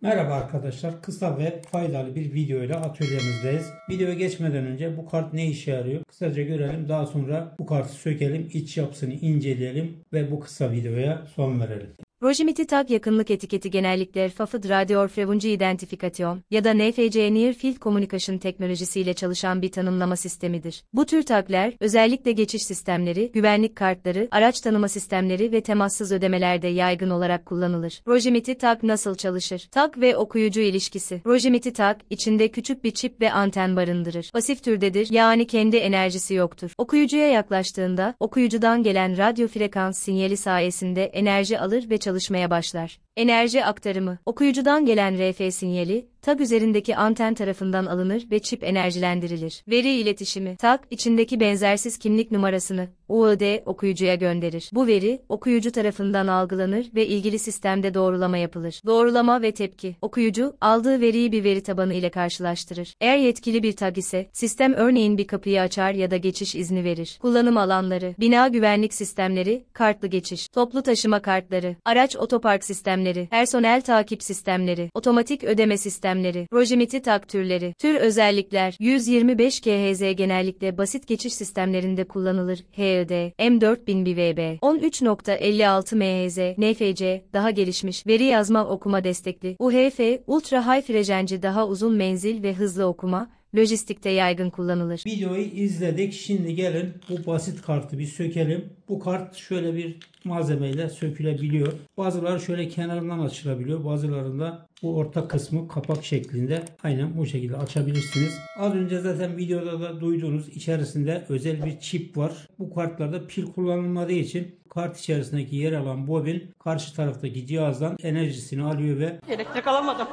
Merhaba arkadaşlar, kısa ve faydalı bir video ile atölyemizdeyiz. Videoya geçmeden önce bu kart ne işe yarıyor? Kısaca görelim, daha sonra bu kartı sökelim, iç yapısını inceleyelim ve bu kısa videoya son verelim. Proximity Tag yakınlık etiketi genellikle FAFD Radio Frequency Identification ya da NFC Near Field Communication teknolojisiyle çalışan bir tanımlama sistemidir. Bu tür tagler, özellikle geçiş sistemleri, güvenlik kartları, araç tanıma sistemleri ve temassız ödemelerde yaygın olarak kullanılır. Proximity Tag nasıl çalışır? Tag ve okuyucu ilişkisi. Proximity Tag, içinde küçük bir çip ve anten barındırır. Pasif türdedir, yani kendi enerjisi yoktur. Okuyucuya yaklaştığında, okuyucudan gelen radyo frekans sinyali sayesinde enerji alır ve çalışmaya başlar. Enerji aktarımı. Okuyucudan gelen RF sinyali, tag üzerindeki anten tarafından alınır ve çip enerjilendirilir. Veri iletişimi. Tag, içindeki benzersiz kimlik numarasını, UID, okuyucuya gönderir. Bu veri, okuyucu tarafından algılanır ve ilgili sistemde doğrulama yapılır. Doğrulama ve tepki. Okuyucu, aldığı veriyi bir veri tabanı ile karşılaştırır. Eğer yetkili bir tag ise, sistem örneğin bir kapıyı açar ya da geçiş izni verir. Kullanım alanları. Bina güvenlik sistemleri, kartlı geçiş. Toplu taşıma kartları, araç otopark sistemleri, personel takip sistemleri, otomatik ödeme sistemleri, Proximity Tag türleri. Tür özellikler. 125 kHz genellikle basit geçiş sistemlerinde kullanılır. HED, M4000BVB, 13.56 MHz, NFC, daha gelişmiş, veri yazma okuma destekli. UHF, Ultra High Frequency, daha uzun menzil ve hızlı okuma, lojistikte yaygın kullanılır. Videoyu izledik. Şimdi gelin bu basit kartı bir sökelim. Bu kart şöyle bir malzemeyle sökülebiliyor. Bazıları şöyle kenarından açılabiliyor. Bazılarında bu orta kısmı kapak şeklinde aynen bu şekilde açabilirsiniz. Az önce zaten videoda da duyduğunuz içerisinde özel bir çip var. Bu kartlarda pil kullanılmadığı için kart içerisindeki yer alan bobin karşı taraftaki cihazdan enerjisini alıyor ve elektrik alamadım.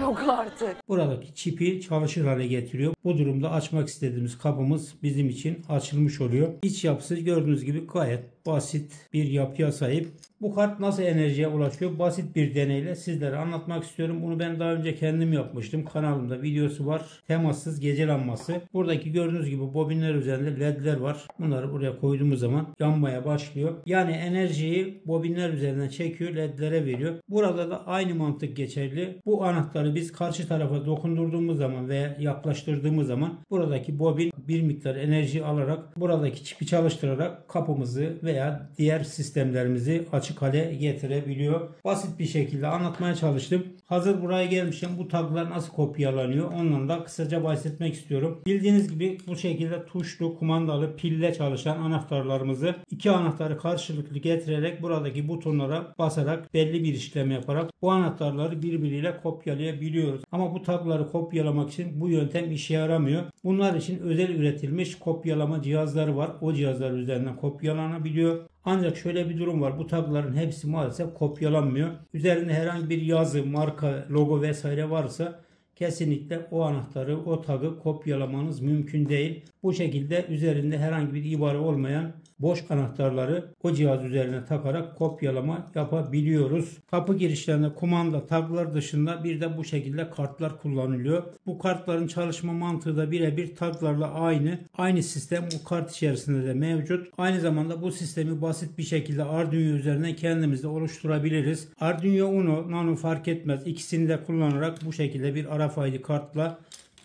Yok artık. buradaki çipi çalışır hale getiriyor. Bu durumda açmak istediğimiz kapımız bizim için açılmış oluyor. İç yapısı gördüğünüz gibi gayet basit bir yapıya sahip. Bu kart nasıl enerjiye ulaşıyor? Basit bir deneyle sizlere anlatmak istiyorum. Bunu ben daha önce kendim yapmıştım. Kanalımda videosu var. Temassız gece lambası. Buradaki gördüğünüz gibi bobinler üzerinde ledler var. Bunları buraya koyduğumuz zaman yanmaya başlıyor. Yani enerjiyi bobinler üzerinden çekiyor, ledlere veriyor. Burada da aynı mantık geçerli. Bu anahtarı biz karşı tarafa dokundurduğumuz zaman veya yaklaştırdığımız zaman buradaki bobin bir miktar enerji alarak buradaki çipi çalıştırarak kapımızı veya diğer sistemlerimizi açık hale getirebiliyor. Basit bir şekilde anlatmaya çalıştım. Hazır buraya gelmişken bu taglar nasıl kopyalanıyor ondan da kısaca bahsetmek istiyorum. Bildiğiniz gibi bu şekilde tuşlu, kumandalı, pille çalışan anahtarlarımızı iki anahtarı karşılıklı getirerek buradaki butonlara basarak belli bir işlem yaparak bu anahtarları birbiriyle kopyalayabiliyoruz. Ama bu tagları kopyalamak için bu yöntem işe yaramıyor. Bunlar için özel üretilmiş kopyalama cihazları var. O cihazlar üzerinden kopyalanabiliyor. Ancak şöyle bir durum var. Bu tagların hepsi maalesef kopyalanmıyor. Üzerinde herhangi bir yazı, marka, logo vesaire varsa kesinlikle o anahtarı, o tagı kopyalamanız mümkün değil. Bu şekilde üzerinde herhangi bir ibare olmayan boş anahtarları o cihaz üzerine takarak kopyalama yapabiliyoruz. Kapı girişlerinde kumanda, taglar dışında bir de bu şekilde kartlar kullanılıyor. Bu kartların çalışma mantığı da birebir taglarla aynı. Aynı sistem bu kart içerisinde de mevcut. Aynı zamanda bu sistemi basit bir şekilde Arduino üzerinden kendimiz de oluşturabiliriz. Arduino Uno, Nano fark etmez. İkisini de kullanarak bu şekilde bir RFID kartla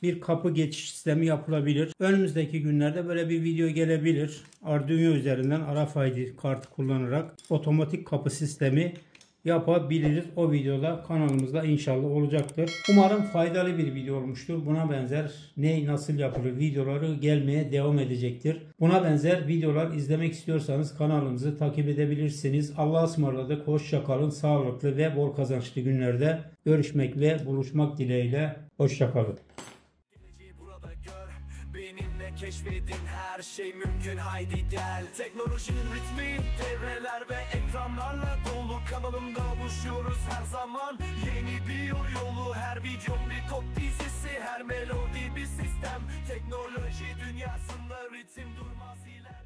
bir kapı geçiş sistemi yapılabilir. Önümüzdeki günlerde böyle bir video gelebilir. Arduino üzerinden RFID kartı kullanarak otomatik kapı sistemi yapabiliriz. O videoda kanalımızda inşallah olacaktır. Umarım faydalı bir video olmuştur. Buna benzer nasıl yapılır videoları gelmeye devam edecektir. Buna benzer videolar izlemek istiyorsanız kanalımızı takip edebilirsiniz. Allah'a ısmarladık. Hoşça kalın. Sağlıklı ve bol kazançlı günlerde görüşmek ve buluşmak dileğiyle. Hoşça kalın. Benimle keşfedin, her şey mümkün, haydi gel. Teknolojinin ritmi, devreler ve ekranlarla dolu. Kanalımda buluşuyoruz her zaman. Yeni bir yolu, her video bir kod dizisi, her melodi bir sistem. Teknoloji dünyasında ritim durmaz iler.